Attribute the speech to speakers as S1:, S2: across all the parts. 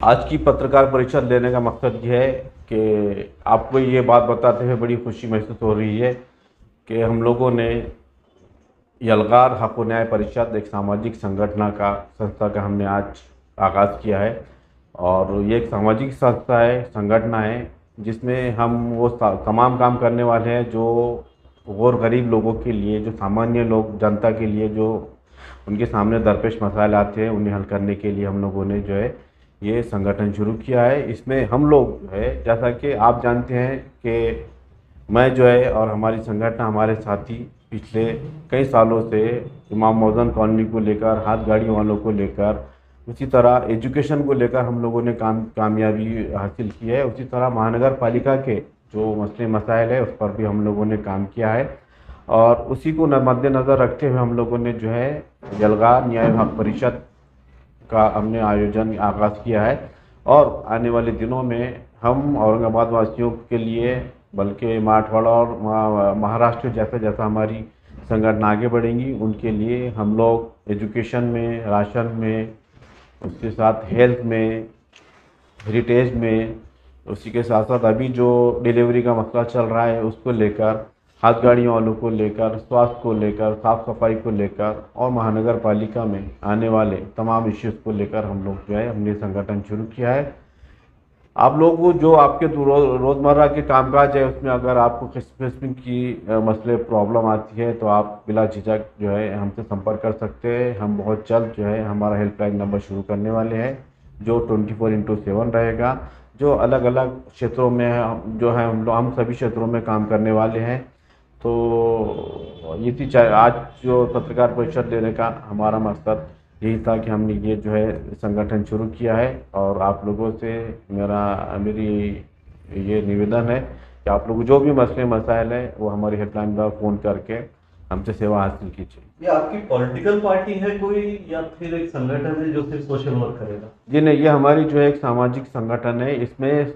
S1: आज की पत्रकार परिषद लेने का मकसद ये है कि आपको ये बात बताते हुए बड़ी खुशी महसूस हो रही है कि हम लोगों ने यलगार हक व न्याय परिषद एक सामाजिक संस्था का हमने आज आगाज़ किया है। और ये एक सामाजिक संस्था है, संगठन है, जिसमें हम वो तमाम काम करने वाले हैं जो गौर गरीब लोगों के लिए, जो सामान्य लोग, जनता के लिए, जो उनके सामने दरपेश मसाइल आते हैं उन्हें हल करने के लिए हम लोगों ने जो है ये संगठन शुरू किया है। इसमें हम लोग जो है, जैसा कि आप जानते हैं कि मैं जो है और हमारी संगठन, हमारे साथी पिछले कई सालों से इमाम मौज़न कॉलोनी को लेकर, हाथ गाड़ी वालों को लेकर, उसी तरह एजुकेशन को लेकर हम लोगों ने कामयाबी हासिल की है। उसी तरह महानगर पालिका के जो मसले मसाइल है उस पर भी हम लोगों ने काम किया है। और उसी को मद्देनज़र रखते हुए हम लोगों ने जो है यलगार न्याय हक परिषद का हमने आयोजन आगाज़ किया है। और आने वाले दिनों में हम औरंगाबाद वासियों के लिए, बल्कि मराठवाड़ा और महाराष्ट्र जैसा जैसा हमारी संगठन आगे बढ़ेंगी उनके लिए हम लोग एजुकेशन में, राशन में, उसके साथ हेल्थ में, हेरिटेज में, उसी के साथ साथ अभी जो डिलीवरी का मसला चल रहा है उसको लेकर, हाथ गाड़ियों वालों को लेकर, स्वास्थ्य को लेकर, साफ़ सफाई को लेकर और महानगर पालिका में आने वाले तमाम इश्यूज़ को लेकर हम लोग जो है हमने संगठन शुरू किया है। आप लोगों को जो आपके रोज़मर्रा के कामकाज है उसमें अगर आपको किसी किस्म की मसले प्रॉब्लम आती है तो आप बिला झिझक जो है हमसे संपर्क कर सकते हैं। हम बहुत जल्द जो है हमारा हेल्पलाइन नंबर शुरू करने वाले हैं जो 24x7 रहेगा, जो अलग अलग क्षेत्रों में जो है हम सभी क्षेत्रों में काम करने वाले हैं। तो ये थी आज जो पत्रकार परिषद लेने का हमारा मकसद यही था कि हमने ये जो है संगठन शुरू किया है। और आप लोगों से मेरी ये निवेदन है कि आप लोग जो भी मसले मसाइल है वो हमारी हेल्पलाइन पर फ़ोन करके हमसे सेवा हासिल कीजिए।
S2: ये आपकी पॉलिटिकल पार्टी है कोई, या फिर एक संगठन है जो सिर्फ सोशल वर्क करेगा?
S1: जी नहीं, ये हमारी जो है एक सामाजिक संगठन है। इसमें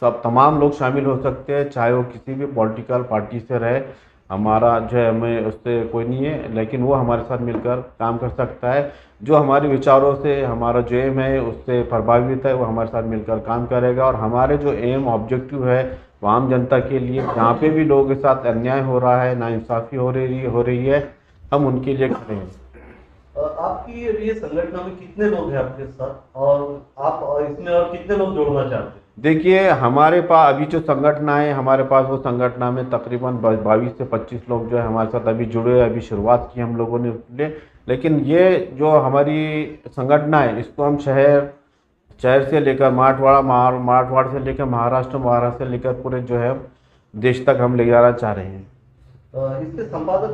S1: सब तमाम लोग शामिल हो सकते हैं, चाहे वो किसी भी पॉलिटिकल पार्टी से रहे। हमारा जो है, हमें उससे कोई नहीं है, लेकिन वो हमारे साथ मिलकर काम कर सकता है। जो हमारे विचारों से, हमारा जो एम है उससे प्रभावित है, वो हमारे साथ मिलकर काम करेगा। और हमारे जो एम ऑब्जेक्टिव है वो आम जनता के लिए, जहाँ पे भी लोगों के साथ अन्याय हो रहा है, नाइंसाफ़ी हो रही है, हम उनके लिए खड़े हैं।
S2: आपकी ये संगठन में कितने लोग हैं आपके साथ, और आप इसमें और कितने लोग जोड़ना चाहते हैं?
S1: देखिए, हमारे पास अभी जो संगठन है, हमारे पास वो संगठन में तकरीबन 22 से 25 लोग जो है हमारे साथ अभी जुड़े हैं। अभी शुरुआत की हम लोगों ने उसने, लेकिन ये जो हमारी संगठन है इसको हम शहर से लेकर मराठवाड़ा से लेकर महाराष्ट्र से लेकर पूरे जो है देश तक हम ले जाना चाह रहे हैं।
S2: इसके संपादक,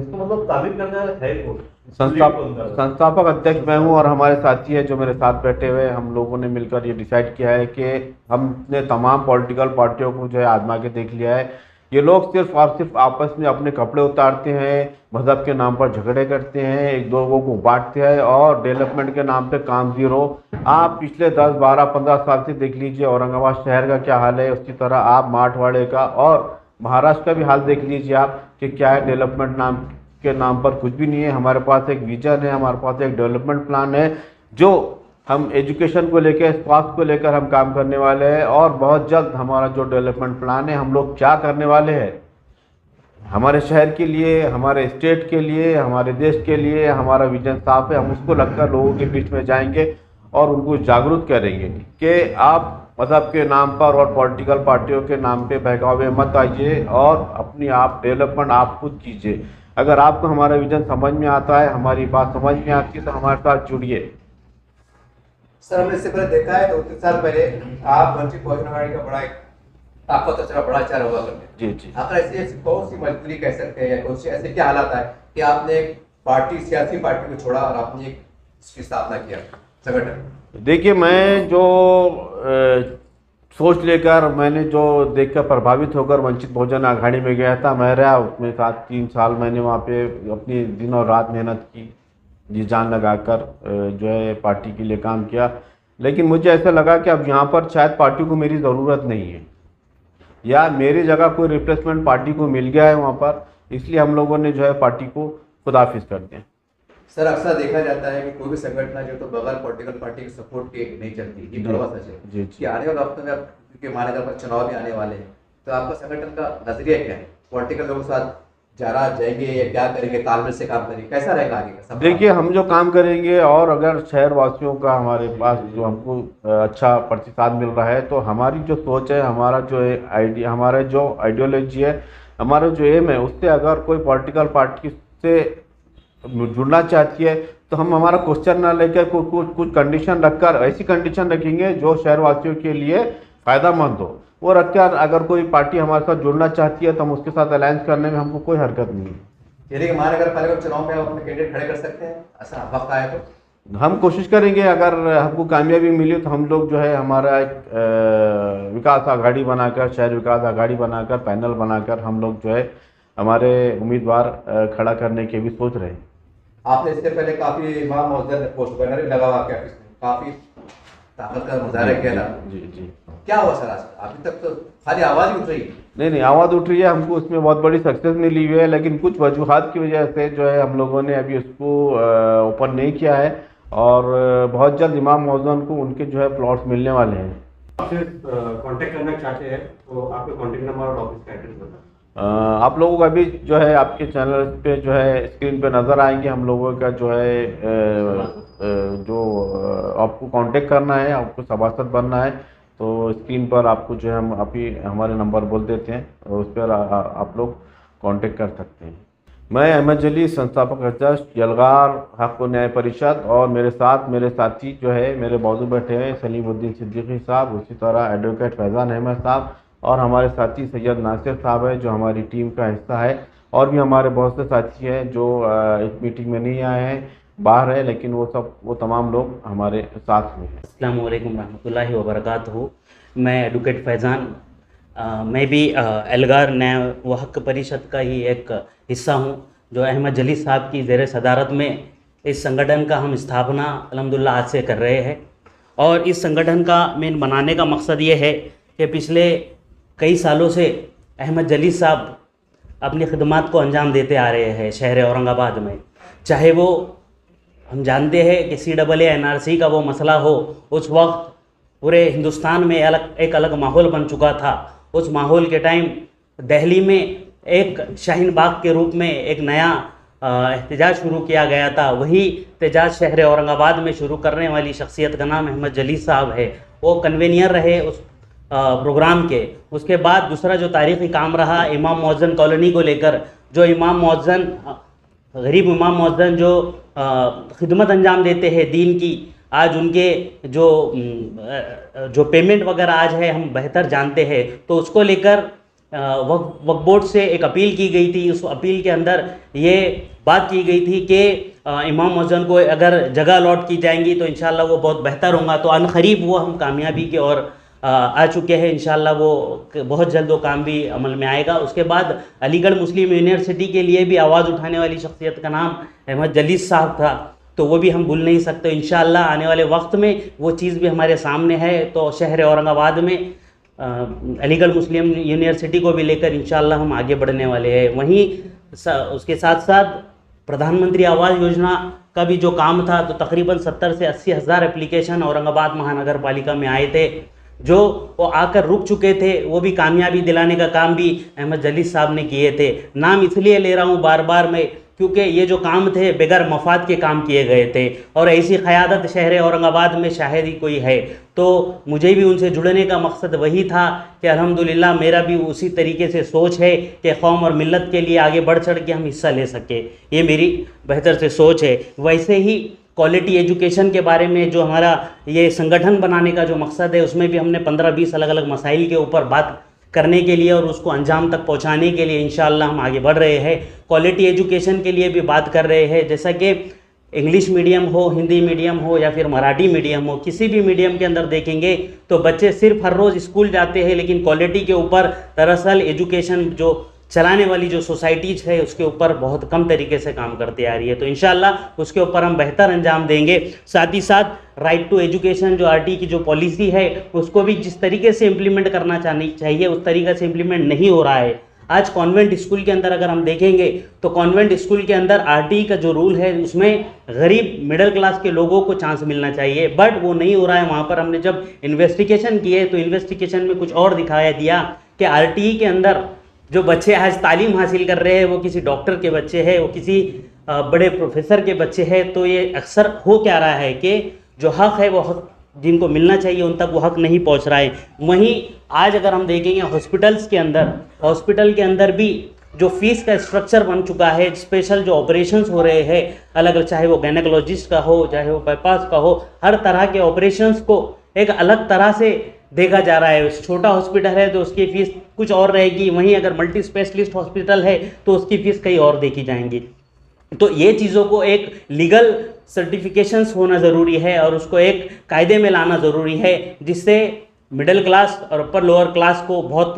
S2: इसको मतलब तामीर करने वाला है कौन?
S1: संस्थापक अध्यक्ष मैं हूँ और हमारे साथी है जो मेरे साथ बैठे हुए। हम लोगों ने मिलकर ये डिसाइड किया है कि हमने तमाम पॉलिटिकल पार्टियों को जो है आजमा के देख लिया है। ये लोग सिर्फ और सिर्फ आपस में अपने कपड़े उतारते हैं, मज़हब के नाम पर झगड़े करते हैं, एक दो लोगों को बांटते हैं और डेवलपमेंट के नाम पे काम ज़ीरो। आप पिछले 10, 12, 15 साल से देख लीजिए औरंगाबाद शहर का क्या हाल है, उसी तरह आप मराठवाड़े का और महाराष्ट्र का भी हाल देख लीजिए आप कि क्या है। डेवलपमेंट के नाम पर कुछ भी नहीं है। हमारे पास एक विजन है, हमारे पास एक डेवलपमेंट प्लान है, जो हम एजुकेशन को लेकर, स्वास्थ्य को लेकर हम काम करने वाले हैं। और बहुत जल्द हमारा जो डेवलपमेंट प्लान है, हम लोग क्या करने वाले हैं हमारे शहर के लिए, हमारे स्टेट के लिए, हमारे देश के लिए, हमारा विजन साफ है। हम उसको लगकर लोगों के बीच में जाएंगे और उनको जागरूक करेंगे कि आप मज़हब के नाम पर और पॉलिटिकल पार्टियों के नाम पे बहकावे मत आइए और अपनी आप डेवलपमेंट आप खुद कीजिए। अगर आपको हमारा विजन समझ में आता है, हमारी बात समझ में आती है, तो हमारे साथ जुड़िए।
S3: सर, हमने इससे पहले देखा है 2-3 साल पहले आप वंचित बहुजन आघाड़ी का बड़ा एक ताकतवर चला बड़ा चार हुआ करते।
S1: जी जी।
S3: आखिर ऐसी कौन सी मजबूरी कह सकते हैं, या कौन सी ऐसे क्या हालात है कि आपने एक पार्टी, सियासी पार्टी को छोड़ा और आपने एक इसकी स्थापना किया संगठन?
S1: देखिए, मैं जो सोच लेकर, मैंने जो देखकर प्रभावित होकर वंचित बहुजन आघाड़ी में गया था, मैं रहा उसमें साथ 3 साल मैंने वहाँ पे अपनी दिन और रात मेहनत की, जी जान लगाकर जो है पार्टी के लिए काम किया। लेकिन मुझे ऐसा लगा कि अब यहाँ पर शायद पार्टी को मेरी ज़रूरत नहीं है, या मेरी जगह कोई रिप्लेसमेंट पार्टी को मिल गया है वहाँ पर, इसलिए हम लोगों ने जो है पार्टी को खुदाफिज कर दिया।
S3: सर अक्सर देखा जाता है कि कोई भी संगठन है जो तो बगैर पॉलिटिकल पार्टी के सपोर्ट के नहीं चलती, ये बड़ा सच है
S1: जी,
S3: कि आने वाले वक्त में अब क्योंकि महानगर पर चुनाव भी आने वाले हैं, तो आपका संगठन का नजरिया क्या है? पॉलिटिकल लोगों के साथ जाएंगे या क्या करेंगे, तालमेल से काम करेंगे, कैसा रहेगा आगे का सब?
S1: देखिए, हम जो काम करेंगे और अगर शहर वासियों का हमारे पास जो हमको अच्छा प्रतिसाद मिल रहा है, तो हमारी जो सोच है, हमारा जो आइडिया, हमारा जो आइडियोलॉजी है, हमारा जो एम है, उससे अगर कोई पॉलिटिकल पार्टी से जुड़ना चाहती है तो हम हमारा क्वेश्चन ना लेकर कुछ कंडीशन रखकर, ऐसी कंडीशन रखेंगे जो शहरवासियों के लिए फ़ायदामंद हो, वो रखकर अगर कोई पार्टी हमारे साथ जुड़ना चाहती है तो हम उसके साथ अलायंस करने में हमको कोई हरकत नहीं है।
S3: यानी कि महानगर पालिका चुनाव में आप अपने कैंडिडेट खड़े कर सकते हैं, ऐसा वक्त आए तो?
S1: हम कोशिश करेंगे, अगर हमको कामयाबी मिली तो हम लोग जो है हमारा एक विकास आघाड़ी बनाकर, शहर विकास आघाड़ी बनाकर, पैनल बनाकर हम लोग जो है हमारे उम्मीदवार खड़ा करने की भी सोच रहे हैं।
S3: आपने इससे पहले काफी इमाम मोहद्दर पोस्ट बैनर भी लगा हुआ आपके ऑफिस में, काफी ताकत का मुजाहरा किया था।
S1: जी जी।
S3: क्या हुआ सर? आज अभी तक तो खाली आवाज ही उठ रही है।
S1: नहीं, आवाज़ उठ रही है, हमको उसमें बहुत बड़ी सक्सेस मिली हुई है, लेकिन कुछ वजूहात की वजह से जो है हम लोगों ने अभी उसको ओपन नहीं किया है, और बहुत जल्द इमाम मौजूद को उनके जो है प्लॉट्स मिलने वाले हैं।
S4: आपसे कांटेक्ट करना चाहते हैं तो आपके कांटेक्ट नंबर और ऑफिस का एड्रेस बताएं।
S1: आप लोगों का भी जो है आपके चैनल पे जो है स्क्रीन पे नज़र आएंगे हम लोगों का जो है जो आपको कांटेक्ट करना है, आपको सभासद बनना है, तो स्क्रीन पर आपको जो है हम अभी हमारे नंबर बोल देते हैं, उस पर आप लोग कांटेक्ट कर सकते हैं। मैं अहमद जली, संस्थापक अध्यक्ष यलगार हक व न्याय परिषद, और मेरे साथ मेरे साथी जो है मेरे बाजू बैठे हैं सलीमुद्दीन सिद्दीकी साहब, उसी तरह एडवोकेट फैज़ान अहमद साहब, और हमारे साथी सैयद नासिर साहब है जो हमारी टीम का हिस्सा है, और भी हमारे बहुत से साथी हैं जो इस मीटिंग में नहीं आए हैं, बाहर है, लेकिन वो तमाम लोग हमारे साथ में हैं।
S5: अस्सलाम वालेकुम रहमतुल्लाहि व बरकातहू। मैं एडवोकेट फैज़ान, मैं भी एलगार न्याय व हक परिषद का ही एक हिस्सा हूँ, जो अहमद जली साहब की ज़ेर सदारत में इस संगठन का हम स्थापना अल्हम्दुलिल्लाह आज से कर रहे हैं। और इस संगठन का मेन बनाने का मकसद ये है कि पिछले कई सालों से अहमद जली साहब अपनी खिदमात को अंजाम देते आ रहे हैं शहर औरंगाबाद में। चाहे वो हम जानते हैं कि CAA NRC का वो मसला हो, उस वक्त पूरे हिंदुस्तान में एक अलग माहौल बन चुका था। उस माहौल के टाइम दिल्ली में एक शाहीन बाग के रूप में एक नया एहतजाज शुरू किया गया था। वही एहतजाज शहर औरंगाबाद में शुरू करने वाली शख्सियत का नाम अहमद जली साहब है। वो कन्वेनियर रहे उस प्रोग्राम के। उसके बाद दूसरा जो तारीख़ी काम रहा इमाम मुअज्जन कॉलोनी को लेकर, जो इमाम मुअज्जन गरीब इमाम मुअज्जन जो खिदमत अंजाम देते हैं दीन की, आज उनके जो पेमेंट वगैरह आज है हम बेहतर जानते हैं, तो उसको लेकर वक्फ बोर्ड से एक अपील की गई थी। उस अपील के अंदर ये बात की गई थी कि इमाम मुअज्जन को अगर जगह अलॉट की जाएंगी तो इंशाल्लाह वो बहुत बेहतर होगा। तो अनकरीब वो हम कामयाबी की ओर आ चुके हैं। इंशाल्लाह वो बहुत जल्द वो काम भी अमल में आएगा। उसके बाद अलीगढ़ मुस्लिम यूनिवर्सिटी के लिए भी आवाज़ उठाने वाली शख्सियत का नाम अहमद जली साहब था, तो वो भी हम भूल नहीं सकते। इंशाल्लाह आने वाले वक्त में वो चीज़ भी हमारे सामने है। तो शहर औरंगाबाद में अलीगढ़ मुस्लिम यूनिवर्सिटी को भी लेकर इंशाल्लाह हम आगे बढ़ने वाले हैं। वहीं उसके साथ साथ प्रधानमंत्री आवास योजना का भी जो काम था, तो तकरीबन 70 से 80 हज़ार एप्लीकेशन औरंगाबाद महानगर पालिका में आए थे, जो वो आकर रुक चुके थे। वो भी कामयाबी दिलाने का काम भी अहमद जली साहब ने किए थे। नाम इसलिए ले रहा हूँ बार बार मैं, क्योंकि ये जो काम थे बेगर मफाद के काम किए गए थे, और ऐसी क़यादत शहर औरंगाबाद में शायद ही कोई है। तो मुझे भी उनसे जुड़ने का मकसद वही था कि अल्हम्दुलिल्लाह मेरा भी उसी तरीके से सोच है कि कौम और मिल्लत के लिए आगे बढ़ चढ़ के हम हिस्सा ले सके। ये मेरी बेहतर से सोच है। वैसे ही क्वालिटी एजुकेशन के बारे में जो हमारा ये संगठन बनाने का जो मकसद है, उसमें भी हमने 15-20 अलग अलग मसाइल के ऊपर बात करने के लिए और उसको अंजाम तक पहुंचाने के लिए इंशाअल्लाह हम आगे बढ़ रहे हैं। क्वालिटी एजुकेशन के लिए भी बात कर रहे हैं, जैसा कि इंग्लिश मीडियम हो, हिंदी मीडियम हो या फिर मराठी मीडियम हो, किसी भी मीडियम के अंदर देखेंगे तो बच्चे सिर्फ हर रोज़ स्कूल जाते हैं, लेकिन क्वालिटी के ऊपर दरअसल एजुकेशन जो चलाने वाली जो सोसाइटीज़ है उसके ऊपर बहुत कम तरीके से काम करती आ रही है। तो इंशाअल्लाह उसके ऊपर हम बेहतर अंजाम देंगे। साथ ही साथ राइट टू एजुकेशन जो RT की जो पॉलिसी है, उसको भी जिस तरीके से इम्प्लीमेंट करना चाहिए उस तरीके से इम्प्लीमेंट नहीं हो रहा है। आज कॉन्वेंट स्कूल के अंदर अगर हम देखेंगे तो कॉन्वेंट स्कूल के अंदर आरटीई का जो रूल है उसमें गरीब मिडिल क्लास के लोगों को चांस मिलना चाहिए, बट वो नहीं हो रहा है। वहाँ पर हमने जब इन्वेस्टिगेशन किए तो इन्वेस्टिगेशन में कुछ और दिखाया दिया कि आरटीई के अंदर जो बच्चे आज तालीम हासिल कर रहे हैं वो किसी डॉक्टर के बच्चे हैं, वो किसी बड़े प्रोफेसर के बच्चे हैं। तो ये अक्सर हो क्या रहा है कि जो हक़ है वो हक़ जिनको मिलना चाहिए उन तक वो हक़ नहीं पहुंच रहा है। वहीं आज अगर हम देखेंगे हॉस्पिटल्स के अंदर, हॉस्पिटल के अंदर भी जो फीस का स्ट्रक्चर बन चुका है, स्पेशल जो ऑपरेशंस हो रहे हैं अलग अलग, चाहे वो गायनेकोलॉजिस्ट का हो चाहे वो बाईपास का हो, हर तरह के ऑपरेशंस को एक अलग तरह से देखा जा रहा है। छोटा हॉस्पिटल है तो उसकी फ़ीस कुछ और रहेगी, वहीं अगर मल्टी स्पेशलिस्ट हॉस्पिटल है तो उसकी फ़ीस कहीं और देखी जाएंगी। तो ये चीज़ों को एक लीगल सर्टिफिकेशंस होना ज़रूरी है और उसको एक कायदे में लाना ज़रूरी है, जिससे मिडिल क्लास और अपर लोअर क्लास को बहुत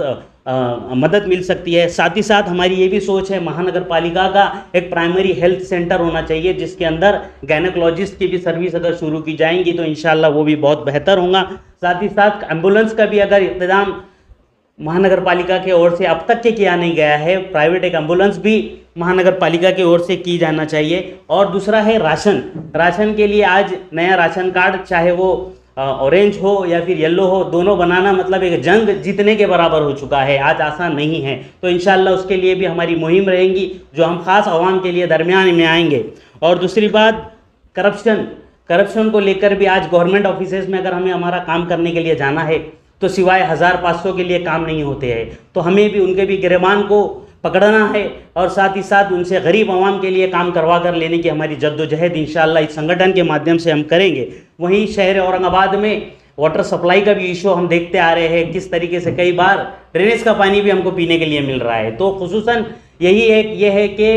S5: मदद मिल सकती है। साथ ही साथ हमारी ये भी सोच है महानगर पालिका का एक प्राइमरी हेल्थ सेंटर होना चाहिए जिसके अंदर गायनेकोलॉजिस्ट की भी सर्विस अगर शुरू की जाएंगी तो इंशाल्लाह वो भी बहुत बेहतर होगा। साथ ही साथ एम्बुलेंस का भी अगर इंतज़ाम महानगर पालिका की ओर से अब तक के किया नहीं गया है, प्राइवेट एक एम्बुलेंस भी महानगर पालिका की ओर से की जाना चाहिए। और दूसरा है राशन, राशन के लिए आज नया राशन कार्ड चाहे वो ऑरेंज हो या फिर येलो हो, दोनों बनाना मतलब एक जंग जीतने के बराबर हो चुका है, आज आसान नहीं है। तो इंशाल्लाह उसके लिए भी हमारी मुहिम रहेंगी जो हम ख़ास आवाम के लिए दरमियान में आएंगे। और दूसरी बात करप्शन को लेकर भी आज गवर्नमेंट ऑफिसेज में अगर हमें हमारा काम करने के लिए जाना है तो सिवाय 1500 के लिए काम नहीं होते हैं, तो हमें भी उनके भी गिरबान को पकड़ना है और साथ ही साथ उनसे गरीब आवाम के लिए काम करवा कर लेने की हमारी जद्दोजहद इंशाअल्लाह इस संगठन के माध्यम से हम करेंगे। वहीं शहर औरंगाबाद में वाटर सप्लाई का भी इशू हम देखते आ रहे हैं, किस तरीके से कई बार ड्रेनेज का पानी भी हमको पीने के लिए मिल रहा है। तो खुसूसन ये है कि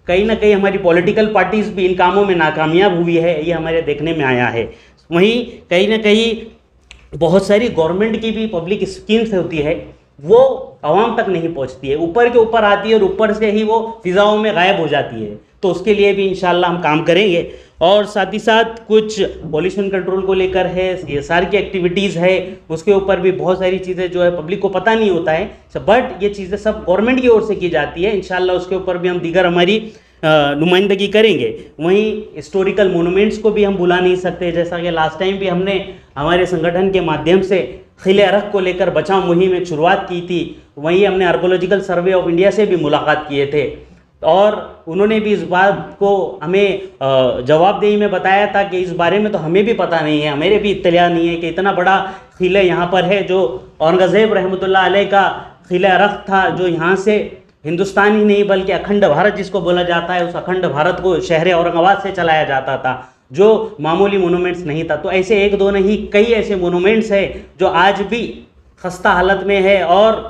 S5: कहीं ना कहीं हमारी पॉलिटिकल पार्टीज़ भी इन कामों में नाकामयाब हुई है, ये हमारे देखने में आया है। वहीं कहीं ना कहीं बहुत सारी गवर्नमेंट की भी पब्लिक स्कीम्स होती है वो आवाम तक नहीं पहुंचती है, ऊपर के ऊपर आती है और ऊपर से ही वो फिजाओं में गायब हो जाती है। तो उसके लिए भी इंशाल्लाह हम काम करेंगे। और साथ ही साथ कुछ पॉल्यूशन कंट्रोल को लेकर है, CSR की एक्टिविटीज़ है, उसके ऊपर भी बहुत सारी चीज़ें जो है पब्लिक को पता नहीं होता है, बट ये चीज़ें सब गवर्नमेंट की ओर से की जाती है। इंशाल्लाह उसके ऊपर भी हम दीगर हमारी नुमाइंदगी करेंगे। वहीं हिस्टोरिकल मोनूमेंट्स को भी हम भुला नहीं सकते, जैसा कि लास्ट टाइम भी हमने हमारे संगठन के माध्यम से खिले अरग को लेकर बचाव मुहिम में शुरुआत की थी। वहीं हमने आर्कोलॉजिकल सर्वे ऑफ इंडिया से भी मुलाकात किए थे और उन्होंने भी इस बात को हमें जवाबदेही में बताया था कि इस बारे में तो हमें भी पता नहीं है, हमें भी इत्तला नहीं है कि इतना बड़ा खिले यहाँ पर है जो औरंगज़ेब रहमतुल्लाह अलैह का खिले अरग था, जो यहाँ से हिंदुस्तान ही नहीं बल्कि अखंड भारत जिसको बोला जाता है, उस अखंड भारत को शहर औरंगाबाद से चलाया जाता था, जो मामूली मोनूमेंट्स नहीं था। तो ऐसे एक दो नहीं कई ऐसे मोनूमेंट्स हैं जो आज भी खस्ता हालत में है और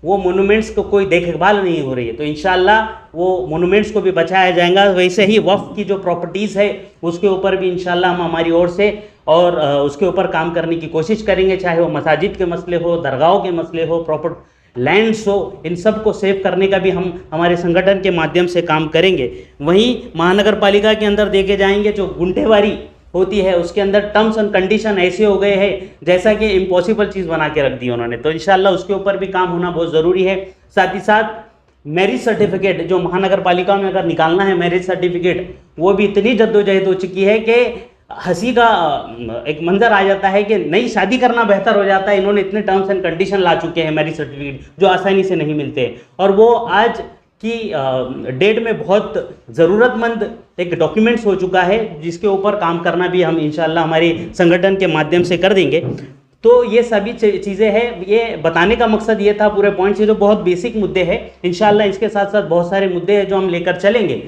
S5: वो मोनूमेंट्स को कोई देखभाल नहीं हो रही है। तो इंशाल्लाह वो मोनूमेंट्स को भी बचाया जाएगा। वैसे ही वक्फ की जो प्रॉपर्टीज़ है उसके ऊपर भी इंशाल्लाह हम हमारी ओर से और उसके ऊपर काम करने की कोशिश करेंगे, चाहे वो मसाजिद के मसले हो, दरगाहों के मसले हो, प्रॉपर लैंड्स हो, इन सब को सेव करने का भी हम हमारे संगठन के माध्यम से काम करेंगे। वहीं महानगर पालिका के अंदर देखे जाएंगे जो गुंठेवारी होती है उसके अंदर टर्म्स एंड कंडीशन ऐसे हो गए हैं जैसा कि इम्पॉसिबल चीज़ बना के रख दी उन्होंने, तो इंशाल्लाह उसके ऊपर भी काम होना बहुत ज़रूरी है। साथ ही साथ मैरिज सर्टिफिकेट जो महानगर पालिका में अगर निकालना है मैरिज सर्टिफिकेट, वो भी इतनी जद्दोजहद हो चुकी है कि हंसी का एक मंजर आ जाता है कि नई शादी करना बेहतर हो जाता है। इन्होंने इतने टर्म्स एंड कंडीशन ला चुके हैं मैरिज सर्टिफिकेट जो आसानी से नहीं मिलते, और वो आज की डेट में बहुत ज़रूरतमंद एक डॉक्यूमेंट्स हो चुका है जिसके ऊपर काम करना भी हम इंशाल्लाह हमारे संगठन के माध्यम से कर देंगे। तो ये सभी चीज़ें हैं, ये बताने का मकसद ये था पूरे पॉइंट से जो बहुत बेसिक मुद्दे हैं। इंशाल्लाह इसके साथ साथ बहुत सारे मुद्दे हैं जो हम लेकर चलेंगे।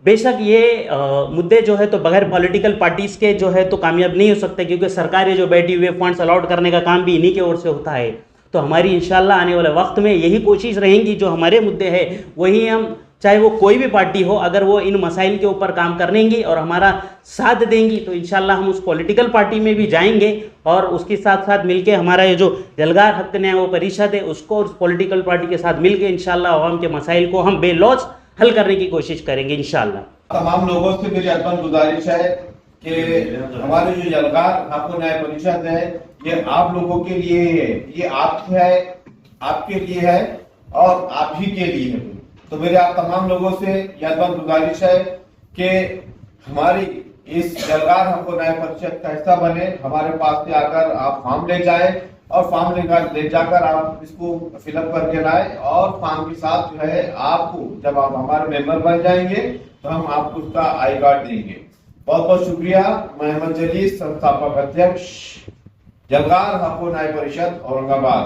S5: बेशक ये मुद्दे जो है तो बगैर पॉलिटिकल पार्टीज़ के जो है तो कामयाब नहीं हो सकते, क्योंकि सरकारें जो बैठी हुए फंड्स अलॉट करने का काम भी इन्हीं की ओर से होता है। तो हमारी इंशाल्लाह आने वाले वक्त में यही कोशिश रहेंगी, जो हमारे मुद्दे हैं वही हम, चाहे वो कोई भी पार्टी हो, अगर वो इन मसाइल के ऊपर काम करेंगी और हमारा साथ देंगी तो इंशाल्लाह हम उस पॉलिटिकल पार्टी में भी जाएंगे और उसके साथ साथ मिलके हमारा ये जो जलगार हक न्याय वो परिषद है उसको उस पॉलिटिकल पार्टी के साथ मिलके इंशाल्लाह आवाम के मसाइल को हम बेलौच हल करने की कोशिश करेंगे इंशाल्लाह।
S1: तमाम लोगों से मेरी अदबन गुजारिश है कि हमारे जो जलगार हक न्याय परिषद है ये आप लोगों के लिए है, ये आपके लिए है और आप ही के लिए है। तो मेरे आप तमाम लोगों से यह बंद गुजारिश है कि हमारी इस जलगार हक न्याय परिषद का हिस्सा बने, हमारे पास से आकर आप फॉर्म ले जाए और फॉर्म ले जाकर आप इसको फिलअप करके लाए और फॉर्म के साथ जो है आपको जब आप हमारे मेंबर बन जाएंगे तो हम आपको उसका आई कार्ड देंगे। बहुत बहुत शुक्रिया। मैं अहमद जलील, संस्थापक अध्यक्ष, जलगार हक न्याय परिषद औरंगाबाद।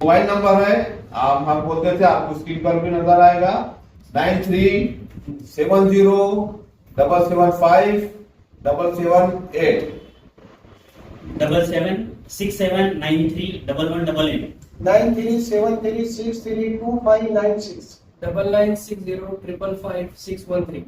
S1: मोबाइल नंबर है, आप हम बोलते थे, आपको स्क्रीन पर भी नजर आएगा, 9370775778
S5: 7767931188
S6: 9373632596
S7: 9960555613